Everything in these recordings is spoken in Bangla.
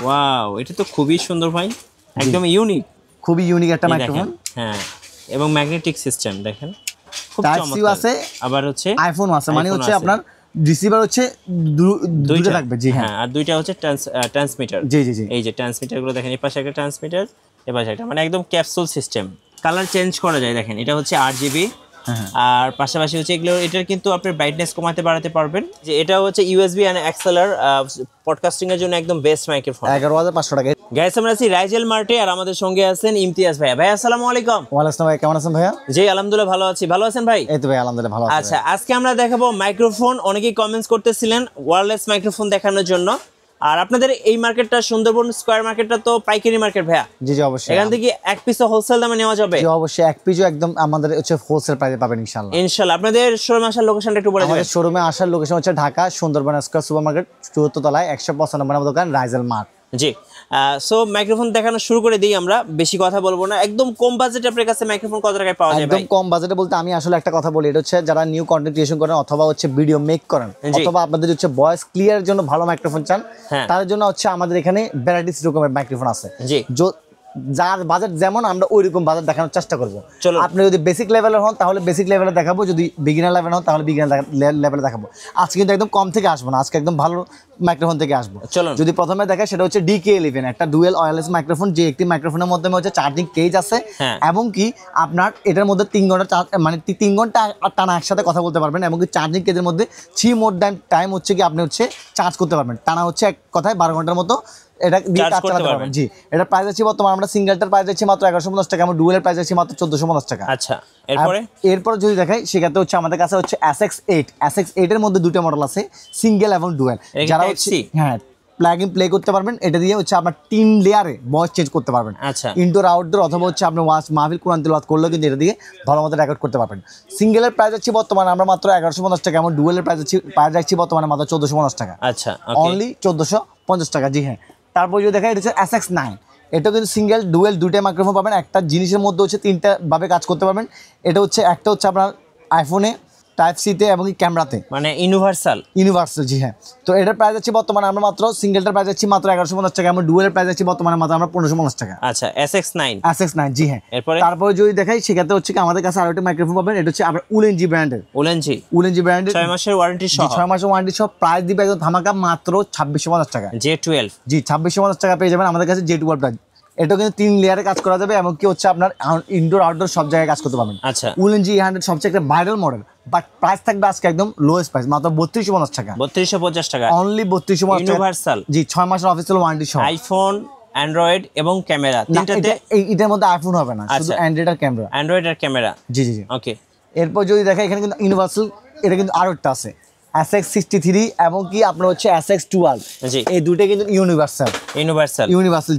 ওয়াও, এটা তো খুবই সুন্দর ভাই, একদম ইউনিক, খুবই ইউনিক একটা মাইক্রোফোন। হ্যাঁ, এবং ম্যাগনেটিক সিস্টেম দেখেন, খুব টাইপ-সি আছে, আবার হচ্ছে আইফোন আছে, মানে হচ্ছে আপনার রিসিভার হচ্ছে দুইটা থাকবে। জি হ্যাঁ, আর দুইটা হচ্ছে ট্রান্সমিটার। জি জি জি, এই যে ট্রান্সমিটার গুলো দেখেন, এই পাশে একটা ট্রান্সমিটার, এই পাশে একটা, মানে একদম ক্যাপসুল সিস্টেম। কালার চেঞ্জ করা যায় দেখেন, এটা হচ্ছে 8GB। আর পাশাপাশি হচ্ছে এগুলো, এটার কিন্তু আপনার ব্রাইটনেস কমাতে বাড়াতে পারবেন। যে এটা হচ্ছে ইউএসবি এন্ড এক্সএলআর, পডকাস্টিং এর জন্য একদম বেস্ট মাইক্রোফোন। 11,500 টাকা। গাইস, আমরা আছি রাইজেল মার্টে, আর আমাদের সঙ্গে আছেন ইমতিয়াজ ভাই। ভাই আসসালামু আলাইকুম। ওয়ালাইকুম আসসালাম ভাই, কেমন আছেন ভাইয়া? জি আলহামদুলিল্লাহ ভালো আছি, ভালো আছেন ভাই? এই তো ভাই আলহামদুলিল্লাহ ভালো আছি। আচ্ছা, আজকে আমরা দেখাবো মাইক্রোফোন। অনেকেই কমেন্টস করতেছিলেন ওয়্যারলেস মাইক্রোফোন দেখানোর জন্য। আর আপনাদের এই মার্কেটটা, সুন্দরবন স্কয়ার মার্কেটটা তো পাইকারি মার্কেট ভাইয়া। জি জি অবশ্যই। এখান থেকে এক পিসও হোলসেল দামে নেওয়া যাবে? জি অবশ্যই, এক পিসও একদম আমাদের হচ্ছে হোলসেল প্রাইসে পাবেন ইনশাআল্লাহ। ইনশাআল্লাহ। আপনাদের শোরুমে আসার লোকেশনটা একটু বলে দিবেন। আমাদের শোরুমে আসার লোকেশন হচ্ছে Dhaka Sundarban square super market, 74 তলায় 195 নম্বর দোকান, রাইজেল মার্ট। জি, সো মাইক্রোফোন দেখানো শুরু করে দিই আমরা, বেশি কথা বলবো না। একদম কম বাজেটে আপনার কাছে মাইক্রোফোন কত টাকায় পাওয়া যায় ভাই? একদম কম বাজেটে বলতে আমি আসলে একটা কথা বলি, এটা হচ্ছে যারা নিউ কন্টেন্ট ক্রিয়েশন করেন অথবা হচ্ছে ভিডিও মেক করেন, অথবা আপনাদের হচ্ছে ভয়েস ক্লিয়ারের জন্য ভালো মাইক্রোফোন চান, তাদের জন্য হচ্ছে আমাদের এখানে ভ্যারাইটিস রকমের মাইক্রোফোন আছে। জি, যার বাজেট যেমন আমরা ওই রকম বাজেট দেখানোর চেষ্টা করব। আপনি যদি বেসিক লেভেলের হন তাহলে বেসিক লেভেলে দেখাবো, যদি বিগিনার লেভেল হন তাহলে বিগিনার লেভেলে দেখাবো। আজকে কিন্তু একদম কম থেকে আসবো না, আজকে একদম ভালো মাইক্রোফোন থেকে আসবো। যদি প্রথমে দেখায় সেটা হচ্ছে DK11, একটা ডুয়েল ওয়্যারলেস মাইক্রোফোন, যে একটি মাইক্রোফোনের মধ্যে হচ্ছে চার্জিং কেজ আছে, এবং কি আপনার এটার মধ্যে 3 ঘন্টা মানে 3 ঘন্টা টানা একসাথে কথা বলতে পারবেন, এবং কি চার্জিং কেজের মধ্যে 3 মোর টাইম হচ্ছে কি আপনি হচ্ছে চার্জ করতে পারবেন টানা, হচ্ছে এক কথায় 12 ঘন্টার মতো এটা দিয়ে কাজ চালাতে পারবেন। জি, এটা প্রাইস আছে বর্তমানে আমরা সিঙ্গেলটার প্রাইস আছে মাত্র 1150 টাকা, আমরা ডুয়েলের প্রাইস আছে মাত্র 1450 টাকা। আচ্ছা, এরপর যদি দেখাই সেক্ষেত্রে হচ্ছে আমাদের কাছে হচ্ছে SX8 এর মধ্যে দুটো মডেল আছে, সিঙ্গেল এবং ডুয়েল। যারা হচ্ছে প্লাগ ইন প্লে করতে পারবেন, এটা দিয়ে হচ্ছে আপনার 3 লেয়ারে ভয়েস চেঞ্জ করতে পারবেন। আচ্ছা, ইনডোর আউটডোর, অথবা হচ্ছে আপনি ওয়াজ মাহফিল কোরআন তিলাওয়াত করলেও কিন্তু এটা দিয়ে ভালো মতো রেকর্ড করতে পারবেন। সিঙ্গেলের প্রাইস আছে বর্তমানে আমরা মাত্র 1150 টাকা, এবং ডুয়েলের প্রাইস আছে বর্তমানে মাত্র 1450 টাকা। আচ্ছা, অনলি 1450 টাকা। জি হ্যাঁ। তারপর যদি দেখা এটা হচ্ছে SX9, এটা কিন্তু সিঙ্গেল ডুয়েল দুইটা মাইক্রোফোন পাবেন, একটা জিনিসের মধ্যে হচ্ছে 3টা ভাবে কাজ করতে পারবেন। এটা হচ্ছে একটা হচ্ছে আপনার আইফোনে টাইপ-সিতে এবং ক্যামেরাতে, মানে ইউনিভার্সাল। জি হ্যাঁ। তো এটার প্রাইস আছে বর্তমানে আমরা মাত্র সিঙ্গেলটার প্রাইস আছে মাত্র 1150 টাকা, এবং ডুয়েলের প্রাইস আছে বর্তমানে মাত্র আমরা 1550 টাকা। আচ্ছা, SX9। জি হ্যাঁ। তারপরে যদি দেখাই সেক্ষেত্রে হচ্ছে কি আমাদের কাছে আরো একটা মাইক্রোফোন পাবেন, এটা হচ্ছে আপনার উলেনজি ব্র্যান্ডের। উলেনজি ব্র্যান্ডের 6 মাসের ওয়ারেন্টি সহ। 6 মাসের ওয়ারেন্টি সহ প্রাইস দিবে একদম ধামাকা মাত্র 2650 টাকা। J12। জি, 2650 টাকা পেয়ে যাবেন আমাদের কাছে J12 প্রাইস। এটা কিন্তু 3 লেয়ারে কাজ করা যাবে, এবং কি হচ্ছে আপনার ইনডোর আউটডোর সব জায়গায় কাজ করতে পারবেন। আচ্ছা, উলেনজি 100 সবচেয়ে একটা ভাইরাল মডেল, বাট প্রাইস থাকবে আজকে একদম লোয়েস্ট প্রাইস, মাত্র 3250 টাকা। 3250 টাকা অনলি 3250 টাকা, ইউনিভার্সাল। জি, 6 মাসের অফিসিয়াল ওয়ারেন্টি সহ। আইফোন, অ্যান্ড্রয়েড এবং ক্যামেরা তিনটাতে। এটার মধ্যে আইফোন হবে না, শুধু অ্যান্ড্রয়েড আর ক্যামেরা। জি জি জি, ওকে। এরপর যদি দেখা এখানে কিন্তু ইউনিভার্সাল, এটা কিন্তু আরো একটা আছে SX63, এবং কি আপনার হচ্ছে SX12। জি, এই দুটো কিন্তু ইউনিভার্সাল।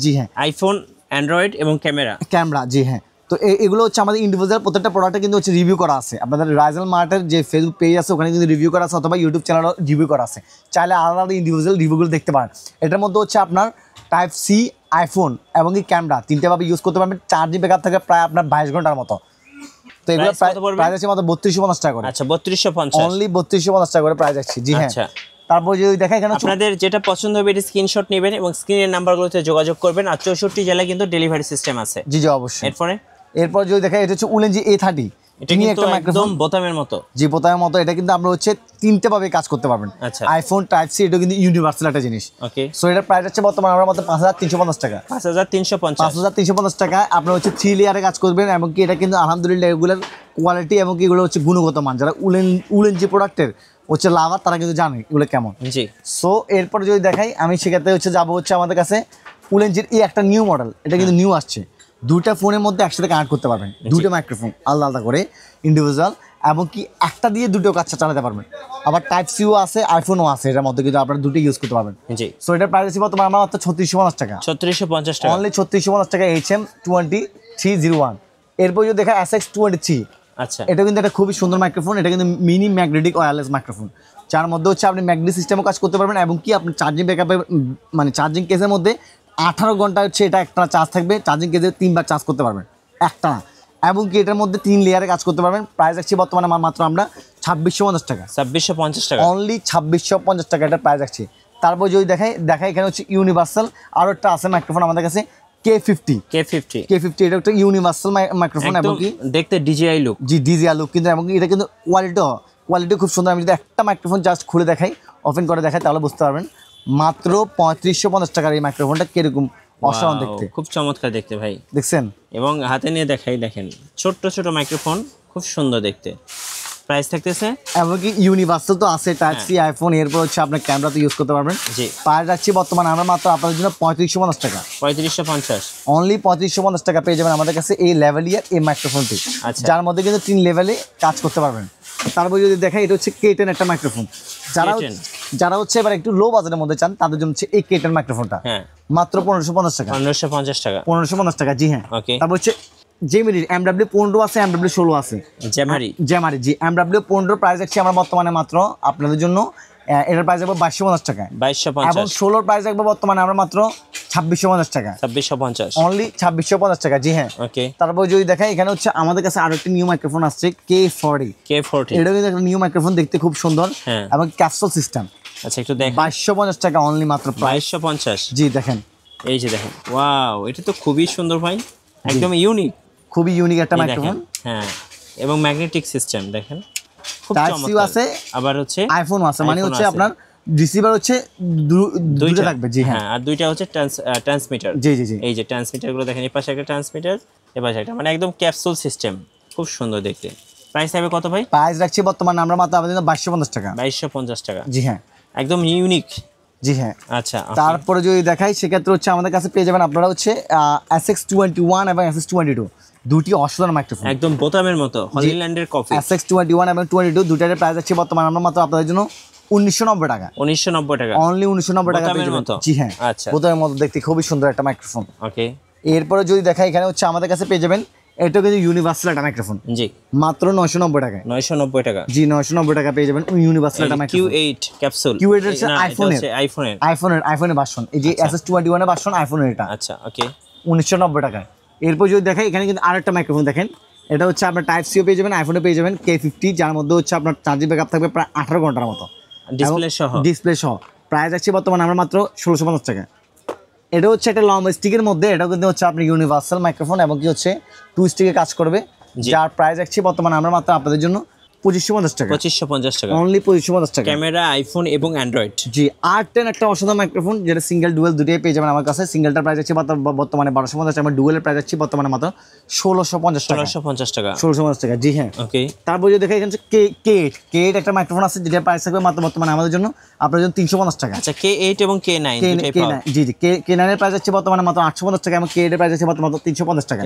জি হ্যাঁ। আইফোন, অ্যান্ড্রয়েড এবং ক্যামেরা। জি হ্যাঁ। তো এগুলো হচ্ছে আমাদের ইন্ডিভিজুয়াল প্রত্যেকটা প্রোডাক্টে কিন্তু হচ্ছে রিভিউ করা আছে। আপনাদের রাইজেল মার্টের যে ফেসবুক পেজ আছে ওখানে কিন্তু রিভিউ করা আছে, অথবা ইউটিউব চ্যানেলও রিভিউ করা আছে, চাইলে আলাদা আলাদা ইন্ডিভিজুয়াল রিভিউগুলো দেখতে পারেন। এটার মধ্যে হচ্ছে আপনার টাইপ-সি, আইফোন এবং কি ক্যামেরা 3টে ভাবে ইউজ করতে পারবেন। চার্জিং ব্যাকআপ থাকে প্রায় আপনার 22 ঘন্টার মতো। তো এগুলো প্রাইস আছে মাত্র 3250 টাকা করে। আচ্ছা, 3250, অনলি 3250 টাকা করে প্রাইস আছে। জি হ্যাঁ। তারপর যদি দেখা এখানে আপনাদের যেটা পছন্দ হবে এটা স্ক্রিনশট নেবেন এবং স্ক্রিনের নাম্বারগুলোতে যোগাযোগ করবেন। আর 64 জেলায় কিন্তু ডেলিভারি সিস্টেম আছে। জি জি অবশ্যই। এরপর যদি দেখা এটা হচ্ছে উলেনজি A30, এটা কিন্তু একদম বোতামের মতো। জি, বোতামের মতো। এটা কিন্তু আমরা হচ্ছে 3টে ভাবে কাজ করতে পারবেন। আচ্ছা, আইফোন, টাইপ-সি, এটা কিন্তু ইউনিভার্সাল একটা জিনিস। ওকে। সো এটার প্রাইস আছে বর্তমানে আমরা মাত্র 5350 টাকা। 5350 টাকা। আপনারা হচ্ছে 3 লেয়ারে কাজ করবেন, এবং কি এটা কিন্তু আলহামদুলিল্লাহ এগুলোর কোয়ালিটি এবং কি এগুলো হচ্ছে গুণগত মান, যারা উলেনজি প্রোডাক্টের হচ্ছে লাভার তারা কিন্তু জানে এগুলো কেমন। জি। সো এরপর যদি দেখাই আমি সেক্ষেত্রে হচ্ছে যাবো হচ্ছে আমাদের কাছে উলেনজির এই একটা নিউ মডেল, এটা কিন্তু নিউ আসছে। দুইটা ফোনের মধ্যে একসাথে কানেক্ট করতে পারবেন, দুটো মাইক্রোফোন আলাদা আলাদা করে ইন্ডিভিজুয়াল, এবং কি একটা দিয়ে দুটো কাজ চালাতে পারবেন। আবার টাইপ-সিও আছে, আইফোনও আছে, এটার মধ্যে কিন্তু আপনারা দুটো ইউজ করতে পারবেন। জি। সো এটার প্রাইস আছে তোমার আমার মাত্র 3650 টাকা। 3650 টাকা, অনলি 3650 টাকা। HM2301। এরপর যদি দেখা SX23। আচ্ছা, এটা কিন্তু একটা খুবই সুন্দর মাইক্রোফোন। এটা কিন্তু মিনি ম্যাগনেটিক ওয়্যারলেস মাইক্রোফোন, যার মধ্যে হচ্ছে আপনি ম্যাগনেটিক সিস্টেমও কাজ করতে পারবেন, এবং কি আপনি চার্জিং ব্যাকআপে মানে চার্জিং কেসের মধ্যে 18 ঘন্টা হচ্ছে এটা একটা চার্জ থাকবে। চার্জিং কেসে 3বার চার্জ করতে পারবেন একটা, এবং কি এটার মধ্যে 3 লেয়ারে কাজ করতে পারবেন। প্রাইস আছে বর্তমানে মাত্র আমরা 2650 টাকা। 2650 টাকা, অনলি 2650 টাকা এটা প্রাইস আছে। তারপর যদি দেখাই এখানে হচ্ছে ইউনিভার্সাল আরো একটা আছে মাইক্রোফোন আমাদের কাছে K50 এটা একটা ইউনিভার্সাল মাইক্রোফোন এবং কি দেখতে DJI লুক, জি DJI লুক, কিন্তু এবং এটা কিন্তু কোয়ালিটি খুব সুন্দর। আমি যদি একটা মাইক্রোফোন জাস্ট খুলে দেখাই, ওপেন করে দেখাই, তাহলে বুঝতে পারবেন মাত্র 3550 টাকার এই মাইক্রোফোনটা কিরকম অসাধারণ দেখতে, খুব চমৎকার দেখতে ভাই, দেখছেন? এবং হাতে নিয়ে দেখাই, দেখেন ছোট ছোট মাইক্রোফোন, খুব সুন্দর দেখতে। প্রাইস থাকতেছে এমনকি ইউনিভার্সাল তো আছে, টাইপ সি আইফোন, এরপর হচ্ছে আপনার ক্যামেরা তো ইউজ করতে পারবেন। জি, প্রাইস রাখছি বর্তমানে আমরা মাত্র আপনাদের জন্য 3550 টাকা, 3550, অনলি 3550 টাকা পেয়ে যাবেন আমাদের কাছে এই লেভেলিয়ার এই মাইক্রোফোনটি, যার মধ্যে কিন্তু 3 লেভেলে কাজ করতে পারবেন। তারপর যদি দেখাই, এটা হচ্ছে K10 একটা মাইক্রোফোন। যারা হচ্ছে এবার একটু লো বাজেটের মধ্যে চান, তাদের জন্য হচ্ছে এই K10 মাইক্রোফোনটা মাত্র 1550 টাকা, 1550 টাকা। জি হ্যাঁ। তারপর হচ্ছে জেমিনি MW15 আছে, MW16 আছে, জ্যামারি জি MW15 প্রাইস রাখছি আমরা বর্তমানে মাত্র আপনাদের জন্য, এটার প্রাইস রাখবো 2250 টাকা, 2250, এবং 16 প্রাইস রাখবো বর্তমানে আমরা মাত্র 2650 টাকা, 2650, অনলি 2650 টাকা। জি হ্যাঁ। তারপর যদি দেখাই, এখানে হচ্ছে আমাদের কাছে আরো একটা নিউ মাইক্রোফোন আসছে K40, এটা কিন্তু একটা নিউ মাইক্রোফোন, দেখতে খুব সুন্দর এবং ক্যাপসুল সিস্টেম। আচ্ছা, একটু দেখেন, 2250 টাকা অনলি মাত্র, 2250। জি দেখেন, এই যে দেখেন, ওয়াও, এটা তো খুবই সুন্দর ভাই, একদম ইউনিক, খুবই ইউনিক একটা মাইক্রোফোন। হ্যাঁ, এবং ম্যাগনেটিক সিস্টেম দেখেন, খুব চমৎকার আছে, আবার হচ্ছে আইফোন আছে, মানে হচ্ছে আপনার রিসিভার হচ্ছে দুইটা থাকবে। জি হ্যাঁ, আর দুইটা হচ্ছে ট্রান্সমিটার। জি জি জি, এই যে ট্রান্সমিটার গুলো দেখেন, এই পাশে একটা ট্রান্সমিটার, এই পাশে একটা, মানে একদম ক্যাপসুল সিস্টেম, খুব সুন্দর দেখতে। প্রাইস হবে কত ভাই? প্রাইস রাখছি বর্তমানে আমরা মাত্র আপনাদের জন্য 2250 টাকা, 2250 টাকা। জি হ্যাঁ, একদম ইউনিক। জি হ্যাঁ। আচ্ছা, তারপরে যদি দেখাই, সেক্ষেত্রে হচ্ছে আমাদের কাছে পেয়ে যাবেন আপনারা হচ্ছে SX21 এবং SX22, দুটি অসাধারণ মাইক্রোফোন, একদম বোতামের মতো, হলিল্যান্ডের কফি। SX21 এবং 22 দুটার প্রাইস আছে বর্তমানে আমরা মাত্র আপনাদের জন্য 1990 টাকা, 1990 টাকা, অনলি 1990 টাকা পেয়ে যাবেন। জি হ্যাঁ, আচ্ছা, বোতামের মতো দেখতে খুবই সুন্দর একটা মাইক্রোফোন। ওকে। এরপরে যদি দেখাই, এখানে হচ্ছে আমাদের কাছে পেয়ে যাবেন, এটা কিন্তু ইউনিভার্সাল একটা মাইক্রোফোন, জি, মাত্র 990 টাকা, 990 টাকা, জি 990 টাকা পেয়ে যাবেন ইউনিভার্সাল একটা মাইক্রোফোন। Q8 ক্যাপসুল, Q8 হচ্ছে আইফোনের ভার্সন, এই যে SS21 এর ভার্সন আইফোনের এটা। আচ্ছা, ওকে, 1990 টাকা। এরপর যদি দেখাই, এখানে কিন্তু আরেকটা মাইক্রোফোন দেখেন, এটা হচ্ছে আপনার টাইপ সিও পেয়ে যাবেন, আইফোনে পেয়ে যাবেন K50, যার মধ্যে হচ্ছে আপনার চার্জিং ব্যাকআপ থাকবে প্রায় 18 ঘন্টার মতো, ডিসপ্লে সহ। প্রাইস আছে বর্তমানে আমরা মাত্র 1650 টাকা। এটা হচ্ছে একটা লং স্টিকের মধ্যে, এটাও কিন্তু হচ্ছে আপনি ইউনিভার্সাল মাইক্রোফোন এবং কি হচ্ছে 2 স্টিকে কাজ করবে, যার প্রাইস রাখছি বর্তমানে আমরা মাত্র আপনাদের জন্য 2550 টাকা, 2550 টাকা, অনলি 2550 টাকা। ক্যামেরা, আইফোন এবং অ্যান্ড্রয়েড। জি, R10 একটা অসাধারণ মাইক্রোফোন, যেটা সিঙ্গেল ডুয়েল দুটোই পেয়ে যাবেন আমার কাছে। সিঙ্গেলটার প্রাইস আছে বর্তমানে 1250 টাকা, ডুয়েলের প্রাইস আছে বর্তমানে মাত্র 1650 টাকা, 1650 টাকা, 1650 টাকা। জি হ্যাঁ, ওকে। তারপর যদি দেখেন, এখানে K8 একটা মাইক্রোফোন আছে, যেটা প্রাইস থাকবে মাত্র বর্তমানে আমাদের জন্য আপনাদের জন্য 350 টাকা। আচ্ছা, K8 এবং K9 দুটোই পাওয়া। জি জি, K9 এর প্রাইস আছে বর্তমানে মাত্র 850 টাকা এবং K8 এর প্রাইস আছে বর্তমানে 350 টাকা,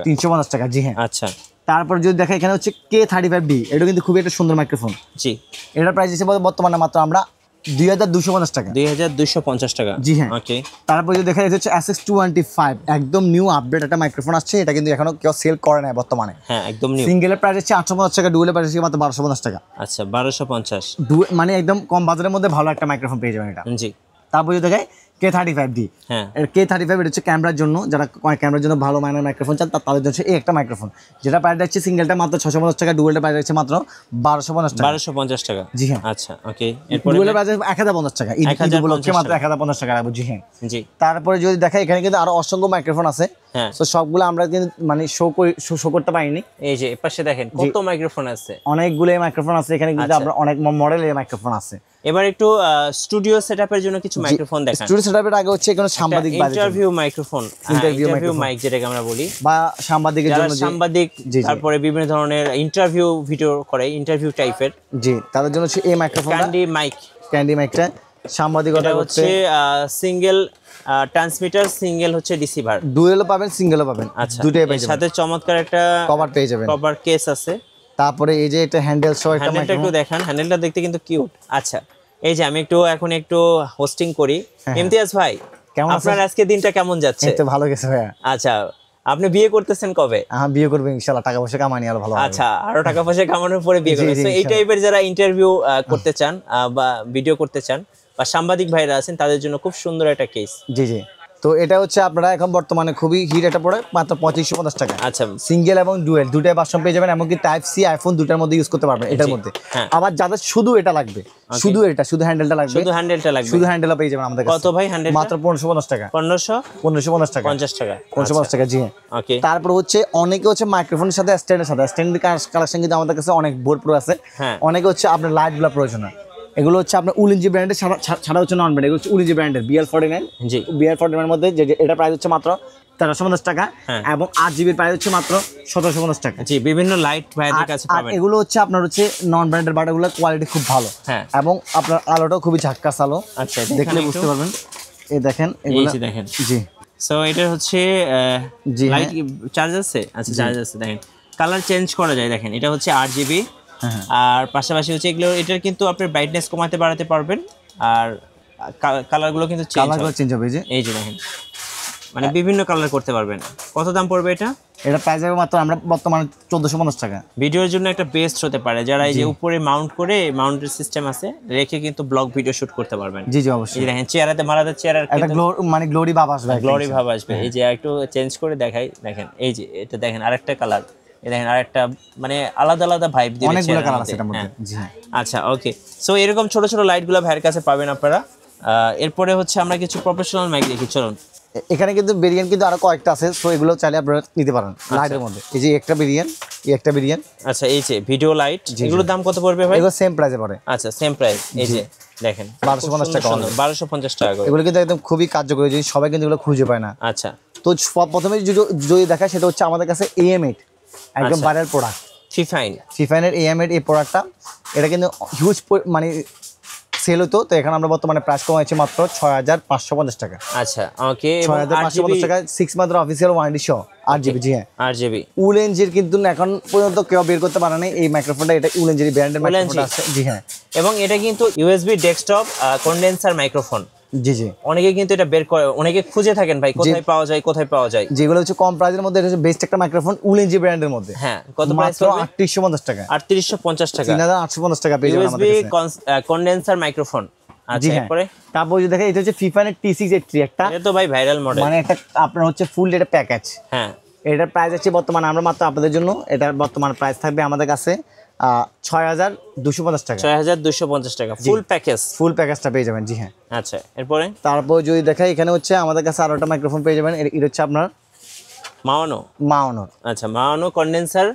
350 টাকা। জি হ্যাঁ, আচ্ছা। তারপর যদি দেখা, এখানে হচ্ছে K35D, এটা কিন্তু খুবই একটা সুন্দর মাইক্রোফোন। জি, এটার প্রাইস আছে বর্তমানে মাত্র আমরা 2250 টাকা, 2250 টাকা। জি হ্যাঁ, ওকে। তারপর যদি দেখা যাচ্ছে SX25, একদম নিউ আপডেট একটা মাইক্রোফোন আসছে, এটা কিন্তু এখনো কেউ সেল করে না বর্তমানে। হ্যাঁ, একদম নিউ। সিঙ্গেলের প্রাইস আছে 850 টাকা, ডুয়েলের প্রাইস আছে মাত্র 1250 টাকা। আচ্ছা, 1250, মানে একদম কম বাজারের মধ্যে ভালো একটা মাইক্রোফোন পেয়ে যাবেন এটা। জি। তারপর যদি দেখায় K35D, হ্যাঁ, K35 এটা হচ্ছে ক্যামেরার জন্য, যারা ক্যামেরার জন্য ভালো মানের মাইক্রোফোন চান তাদের জন্য এই একটা মাইক্রোফোন, যেটা প্রাইস যাচ্ছে সিঙ্গেলটা মাত্র 650 টাকা, ডুয়েলটা প্রাইস যাচ্ছে মাত্র 1250 টাকা, 1250 টাকা। জি হ্যাঁ, আচ্ছা, ওকে। এরপর ডুয়েলের প্রাইস 1050 টাকা, এই উপলক্ষে মাত্র 1050 টাকা রাখবো। জি হ্যাঁ, জি। তারপরে যদি দেখাই, এখানে কিন্তু আরো অসংখ্য মাইক্রোফোন আছে, হ্যাঁ, তো সবগুলো আমরা কিন্তু মানে শো করতে পারিনি। এই যে এপাশে দেখেন কত মাইক্রোফোন আছে, অনেকগুলো মাইক্রোফোন আছে এখানে, কিন্তু আমরা অনেক মডেলের মাইক্রোফোন আছে। এবার একটু স্টুডিও সেটআপের জন্য কিছু মাইক্রোফোন দেখান। স্টুডিও সেটআপের আগে হচ্ছে এখানে সাংবাদিক ইন্টারভিউ মাইক্রোফোন, ইন্টারভিউ মাইক যেটাকে আমরা বলি, বা সাংবাদিকের জন্য, সাংবাদিক, তারপরে বিভিন্ন ধরনের ইন্টারভিউ ভিডিও করে, ইন্টারভিউ টাইপের, জি, তাদের জন্য হচ্ছে এই মাইক্রোফোন, ক্যান্ডি মাইকটা সাংবাদিকতা করতে। সিঙ্গেল ট্রান্সমিটার, সিঙ্গেল হচ্ছে রিসিভার, ডুয়েলও পাবেন, সিঙ্গেলও পাবেন, আচ্ছা, দুটোই পেয়ে যাবেন। সাথে চমৎকার একটা কভার পেয়ে যাবেন, কভার কেস আছে। তারপরে এই যে এটা হ্যান্ডেল সহ একটা মাইক্রোফোন, একটু দেখান, হ্যান্ডেলটা দেখতে কিন্তু কিউট। আচ্ছা, এই যে আমি এখন একটু হোস্টিং করি। ইমতিয়াজ ভাই, কেমন আপনার আজকে দিনটা কেমন যাচ্ছে? এই তো ভালো গেছে ভাইয়া। আচ্ছা, আপনি বিয়ে করতেছেন কবে? হ্যাঁ, বিয়ে করব ইনশাআল্লাহ, টাকা পয়সা কামানি আর ভালো হবে। আচ্ছা, আরো টাকা পয়সা কামানোর পরে বিয়ে করবেন। তো এই টাইপের যারা ইন্টারভিউ করতে চান বা ভিডিও করতে চান বা সাংবাদিক ভাইরা আছেন, তাদের জন্য খুব সুন্দর একটা কেস। জি জি। তো তো এটা হচ্ছে আপনারা এখন বর্তমানে খুবই হিট একটা পড়ে মাত্র 2550 টাকা। আচ্ছা, সিঙ্গেল এবং ডুয়েল দুটাই ভার্সন পেয়ে যাবেন, এমনকি টাইপ সি আইফোন দুটার মধ্যে ইউজ করতে পারবেন এটার মধ্যে। আবার যাদের শুধু এটা লাগবে, শুধু হ্যান্ডেলটা লাগবে, শুধু হ্যান্ডেলটা পেয়ে যাবেন আমাদের কাছে। কত ভাই হ্যান্ডেল? মাত্র 1550 টাকা। 1550 টাকা, 50 টাকা, 1550 টাকা। জি হ্যাঁ। ওকে। তারপর হচ্ছে অনেকে হচ্ছে মাইক্রোফোনের সাথে স্ট্যান্ডের কালেকশন কিন্তু আমাদের কাছে অনেক ভরপুর আছে। অনেকে হচ্ছে আপনার লাইটগুলো প্রয়োজন হয়, এগুলো হচ্ছে আপনার উলেনজি ব্র্যান্ডের, ছাড়া হচ্ছে নন ব্র্যান্ড, এগুলো হচ্ছে উলেনজি ব্র্যান্ডের BL49। জি, BL49 এর মধ্যে এটা প্রাইস হচ্ছে মাত্র 1350 টাকা এবং 8GB প্রাইস হচ্ছে মাত্র 1750 টাকা। জি, বিভিন্ন লাইট ভাইদের কাছে পাবেন। এগুলো হচ্ছে আপনার হচ্ছে নন ব্র্যান্ডের, বাট এগুলো কোয়ালিটি খুব ভালো এবং আপনার আলোটাও খুবই ঝাক্কাস আলো। আচ্ছা, দেখলে বুঝতে পারবেন। এই দেখেন, এগুলো দেখেন। জি, সো এটা হচ্ছে লাইট চার্জ আছে। আচ্ছা, চার্জ আছে। দেখেন কালার চেঞ্জ করা যায়। দেখেন এটা হচ্ছে 8GB, আর পাশাপাশি হচ্ছে এগুলো, এটার কিন্তু আপনি ব্রাইটনেস কমাতে বাড়াতে পারবেন, আর কালারগুলো কিন্তু চেঞ্জ হবে। এই যে দেখেন, মানে বিভিন্ন কালার করতে পারবেন। কত দাম পড়বে এটা? এটা প্রাইস হবে মাত্র আমরা বর্তমানে 1450 টাকা। ভিডিওর জন্য একটা বেস্ট হতে পারে, যারা এই যে উপরে মাউন্ট করে, মাউন্টের সিস্টেম আছে, রেখে কিন্তু ব্লগ ভিডিও শুট করতে পারবেন। জি জি, অবশ্যই। এই দেখেন চেয়ারাতে মারাতে চেয়ারের একটা মানে গ্লোরি ভাব আসবে, গ্লোরি ভাব আসবে। এই যে একটু চেঞ্জ করে দেখাই, দেখেন এই যে এটা দেখেন আরেকটা কালার, এই দেখেন আরেকটা, মানে আলাদা আলাদা ভাইব দিবে, অনেকগুলো কালার আছে এটার মধ্যে। জি হ্যাঁ। আচ্ছা, ওকে। সো এরকম ছোট ছোট লাইটগুলো ভাইয়ের কাছে পাবেন আপনারা। এরপরে হচ্ছে আমরা কিছু প্রফেশনাল মাইক দেখি, চলুন। এখানে কিন্তু ভেরিয়েন্ট কিন্তু আরো কয়েকটা আছে, সো এগুলো চাইলে আপনারা নিতে পারেন লাইটের মধ্যে। এই যে একটা ভেরিয়েন্ট, এই একটা ভেরিয়েন্ট। আচ্ছা, এই যে ভিডিও লাইট, এগুলোর দাম কত পড়বে ভাই? এগুলো সেম প্রাইসে পড়ে। আচ্ছা, সেম প্রাইস। এই যে দেখেন 1250 টাকা, 1250 টাকা করে। এগুলো কিন্তু একদম খুবই কার্যকরী, যদি সবাই কিন্তু এগুলো খুঁজে পায় না। আচ্ছা, তো প্রথমে যদি দেখা, সেটা হচ্ছে আমাদের কাছে AM8 একদম ভাইরাল প্রোডাক্ট, ফিফাইনের AM8। এই প্রোডাক্টটা এটা কিন্তু হিউজ মানে সেল হতো, তো এখন আমরা বর্তমানে প্রাইস কমাইছি মাত্র 6550 টাকা। আচ্ছা, ওকে। 6550 টাকা 6 মাত্র অফিসিয়াল ওয়ারেন্টি সহ 8GB। জি হ্যাঁ, 8GB। উলেনজির কিন্তু এখন পর্যন্ত কেউ বের করতে পারে না এই মাইক্রোফোনটা, এটা উলেনজির ব্র্যান্ডের মাইক্রোফোন আছে। জি হ্যাঁ, এবং এটা কিন্তু USB ডেস্কটপ কন্ডেন্সার মাইক্রোফোন। জি জি, অনেকে কিন্তু এটা বের করে, অনেকে খুঁজে থাকেন ভাই কোথায় পাওয়া যায়, কোথায় পাওয়া যায়। যেগুলো হচ্ছে কম প্রাইসের মধ্যে, এটা হচ্ছে বেস্ট একটা মাইক্রোফোন উলেনজি ব্র্যান্ডের মধ্যে। হ্যাঁ, কত প্রাইস? 3850 টাকা। 3850 টাকা, 3850 টাকা পেয়ে যাবেন আমাদের কাছে। USB condenser microphone. আচ্ছা, এরপরে তারপর যদি দেখেন, এটা হচ্ছে ফিফাইনের T683 একটা, এটা তো ভাই ভাইরাল মডেল, মানে একটা আপনার হচ্ছে ফুল এটা প্যাকেজ। হ্যাঁ, এটার প্রাইস আছে বর্তমানে আমরা মাত্র আপনাদের জন্য, এটার বর্তমান প্রাইস থাকবে আমাদের কাছে 6250 টাকা। 6250 টাকা ফুল প্যাকেজ, ফুল প্যাকেজটা পেয়ে যাবেন। জি হ্যাঁ। আচ্ছা, এরপরে তারপর যদি দেখাই, এখানে হচ্ছে আমাদের কাছে আরো একটা মাইক্রোফোন পেয়ে যাবেন, এটা হচ্ছে আপনার মাওনো। আচ্ছা, মাওনো কন্ডেন্সার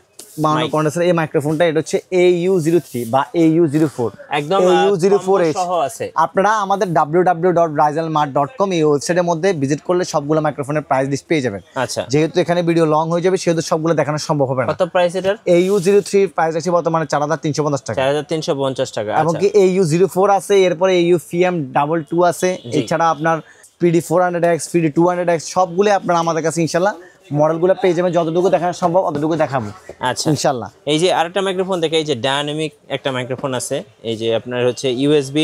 এই মাইক্রোফোনটা, এটা হচ্ছে AU03 বা AU04, একদম AU04H সহ আছে। আপনারা আমাদের www.rizelmart.com এই ওয়েবসাইটের মধ্যে ভিজিট করলে সবগুলো মাইক্রোফোনের প্রাইস লিস্ট পেয়ে যাবেন। আচ্ছা, যেহেতু এখানে ভিডিও লং হয়ে যাবে, সেহেতু সবগুলো দেখানো সম্ভব হবে না। কত প্রাইস এটার? AU03 প্রাইস আছে বর্তমানে 4350 টাকা। 4350 টাকা। এবং কি AU04 আছে, এরপরে AUFM22 আছে, এছাড়া আপনার PD400X, PD200X সবগুলো আপনারা আমাদের কাছে ইনশাআল্লাহ মডেলগুলো পেয়ে যাবেন। যতটুকু দেখানো সম্ভব অতটুকু দেখাবো আচ্ছা, ইনশাআল্লাহ। এই যে আরেকটা মাইক্রোফোন দেখে, এই যে ডায়নামিক একটা মাইক্রোফোন আছে, এই যে আপনার হচ্ছে USB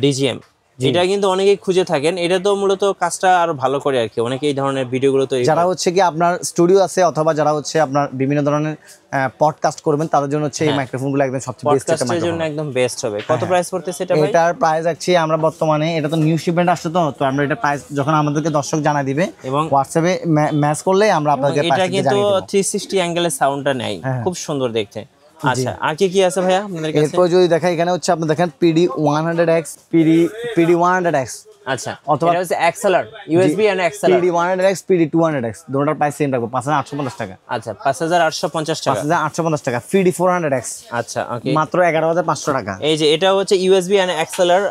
DGM। এটা কিন্তু অনেকেই খুঁজে থাকেন, এটা তো মূলত কাজটা আরো ভালো করে আর কি, অনেকে এই ধরনের ভিডিওগুলো তো, যারা হচ্ছে কি আপনার স্টুডিও আছে অথবা যারা হচ্ছে আপনার বিভিন্ন ধরনের পডকাস্ট করবেন, তাদের জন্য হচ্ছে এই মাইক্রোফোনগুলো একদম সবচেয়ে বেস্ট একটা মাইক্রোফোন, জন্য একদম বেস্ট হবে। কত প্রাইস পড়তেছে এটা ভাই? এটার প্রাইস আছে আমরা বর্তমানে, এটা তো নিউ শিপমেন্ট আসছে, তো আমরা এটা প্রাইস যখন আমাদেরকে দর্শক জানা দিবে এবং হোয়াটসঅ্যাপে ম্যাচ করলে আমরা আপনাদেরকে প্রাইস জানিয়ে দেব। এটা কিন্তু 360 অ্যাঙ্গেলের সাউন্ডটা নেই, খুব সুন্দর দেখতে। আচ্ছা, আর কি আছে ভাইয়া আপনাদের কাছে? এরপর যদি দেখা, এখানে হচ্ছে আপনি দেখেন PD100X, PD100X। আচ্ছা, অথবা এটা হচ্ছে XLR, USB and XLR। PD100X, PD200X দুটোটার প্রাইস সেম রাখবো 5850 টাকা। আচ্ছা, 5850 টাকা। 5850 টাকা। PD400X, আচ্ছা, ওকে, মাত্র 11500 টাকা। এই যে এটা হচ্ছে USB and XLR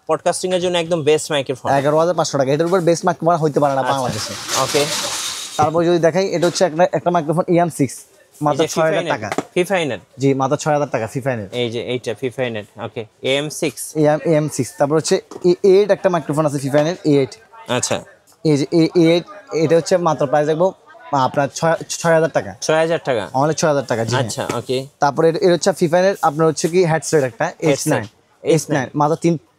পডকাস্টিং এর জন্য একদম বেস্ট মাইক্রোফোন, 11500 টাকা। এটার উপর বেস্ট মাইক্রোফোন হইতে পারে না বাংলাদেশে। ওকে, তারপর যদি দেখাই, এটা হচ্ছে একটা মাইক্রোফোন EM6, মাত্র 6000 টাকা। ফিফাইনের, জি, মাত্র 6000 টাকা ফিফাইনের। এই যে এইটা ফিফাইনের, ওকে, AM6। তারপর হচ্ছে A8 একটা মাইক্রোফোন আছে ফিফাইনের A8। আচ্ছা, এই যে A8, এটা হচ্ছে মাত্র প্রাইস দেখবো আপনার 6000 টাকা। 6000 টাকা, অনলি 6000 টাকা। জি, আচ্ছা, ওকে। তারপরে এর হচ্ছে ফিফাইনের আপনার হচ্ছে কি হেডসেট একটা H9 মাত্র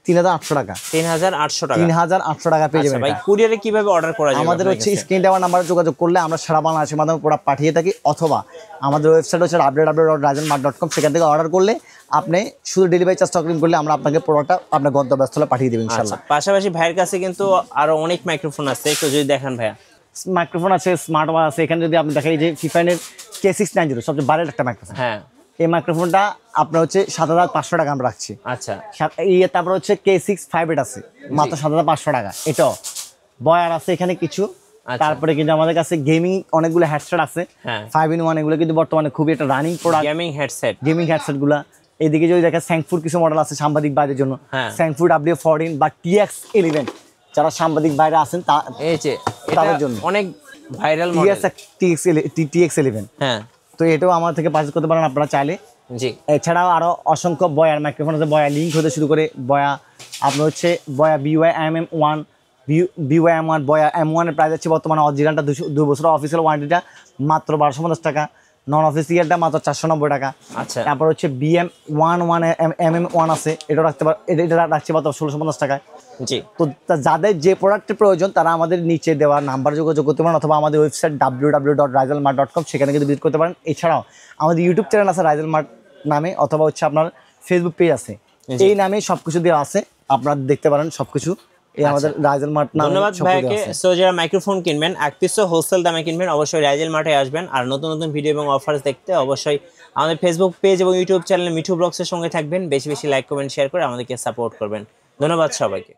3800 টাকা। 3800 টাকা, 3800 টাকা পেয়ে যাবেন। ভাই কুরিয়ারে কিভাবে অর্ডার করা যাবে? আমাদের হচ্ছে স্ক্রিন দেওয়া নাম্বারে যোগাযোগ করলে আমরা সারা বাংলাদেশের মাধ্যমে প্রোডাক্ট পাঠিয়ে থাকি, অথবা আমাদের ওয়েবসাইট হচ্ছে www.raizelmart.com, সেখান থেকে অর্ডার করলে আপনি শুধু ডেলিভারি চার্জ অগ্রিম করলে আমরা আপনাকে প্রোডাক্টটা আপনার গন্তব্যস্থলে পাঠিয়ে দেব ইনশাআল্লাহ। পাশাপাশি ভাইয়ের কাছে কিন্তু আরো অনেক মাইক্রোফোন আছে, একটু যদি দেখান ভাইয়া। মাইক্রোফোন আছে, স্মার্ট ওয়াচ আছে। এখানে যদি আপনি দেখেন এই যে ফিফাইনের K690 সবচেয়ে ভাইরাল একটা মাইক্রোফোন। হ্যাঁ, এই মাইক্রোফোনটা আপনার হচ্ছে 7500 টাকা আমরা রাখছি। আচ্ছা, তারপর হচ্ছে K658 আছে মাত্র 7500 টাকা। এটাও বয়ার আছে এখানে কিছু। তারপরে কিন্তু আমাদের কাছে গেমিং অনেকগুলো হেডসেট আছে, 5-in-1, এগুলো কিন্তু বর্তমানে খুবই একটা রানিং প্রোডাক্ট, গেমিং হেডসেট গুলা। এদিকে যদি দেখেন স্যাংফুড কিছু মডেল আছে সাংবাদিক বাইরের জন্য, স্যাংফুড W14 বা TX11, যারা সাংবাদিক বাইরে আছেন তাদের জন্য অনেক ভাইরাল মডেল TX11। হ্যাঁ, তো এটাও আমার থেকে পারচেজ করতে পারেন আপনারা চাইলে। জি, এছাড়াও আরো অসংখ্য বয়ার মাইক্রোফোন আছে, বয়া লিঙ্ক হতে শুরু করে বয়া আপনার হচ্ছে বয়া BYM1, BYM1, বয়া M1 এর প্রাইস আছে বর্তমানে অরিজিনালটা 2 বছরের অফিসিয়াল ওয়ারেন্টিটা মাত্র 1250 টাকা, নন অফিসিয়ালটা মাত্র 490 টাকা। আচ্ছা, তারপর হচ্ছে BM11 MM1 আছে, এটা রাখতে পার, এটা রাখছে মাত্র 1650 টাকা। জি, তো যাদের যে প্রোডাক্টের প্রয়োজন তারা আমাদের নিচে দেওয়া নাম্বার যোগাযোগ করতে পারেন, অথবা আমাদের ওয়েবসাইট www.raizelmart.com, সেখানে কিন্তু ভিজিট করতে পারেন। এছাড়াও আমাদের ইউটিউব চ্যানেল আছে রাইজেল মার্ট নামে, অথবা হচ্ছে আপনার ফেসবুক পেজ আছে, এই নামে সবকিছু দেওয়া আছে, আপনারা দেখতে পারেন সবকিছু। এই আমাদের রাইজেল মার্ট নামে। ধন্যবাদ ভাইকে। সো যারা মাইক্রোফোন কিনবেন, এক পিসও হোলসেল দামে কিনবেন, অবশ্যই রাইজেল মার্টে আসবেন। আর নতুন নতুন ভিডিও এবং অফার্স দেখতে অবশ্যই আমাদের ফেসবুক পেজ এবং ইউটিউব চ্যানেল মিঠু ব্লগসের সঙ্গে থাকবেন। বেশি বেশি লাইক, কমেন্ট, শেয়ার করে আমাদেরকে সাপোর্ট করবেন। ধন্যবাদ সবাইকে।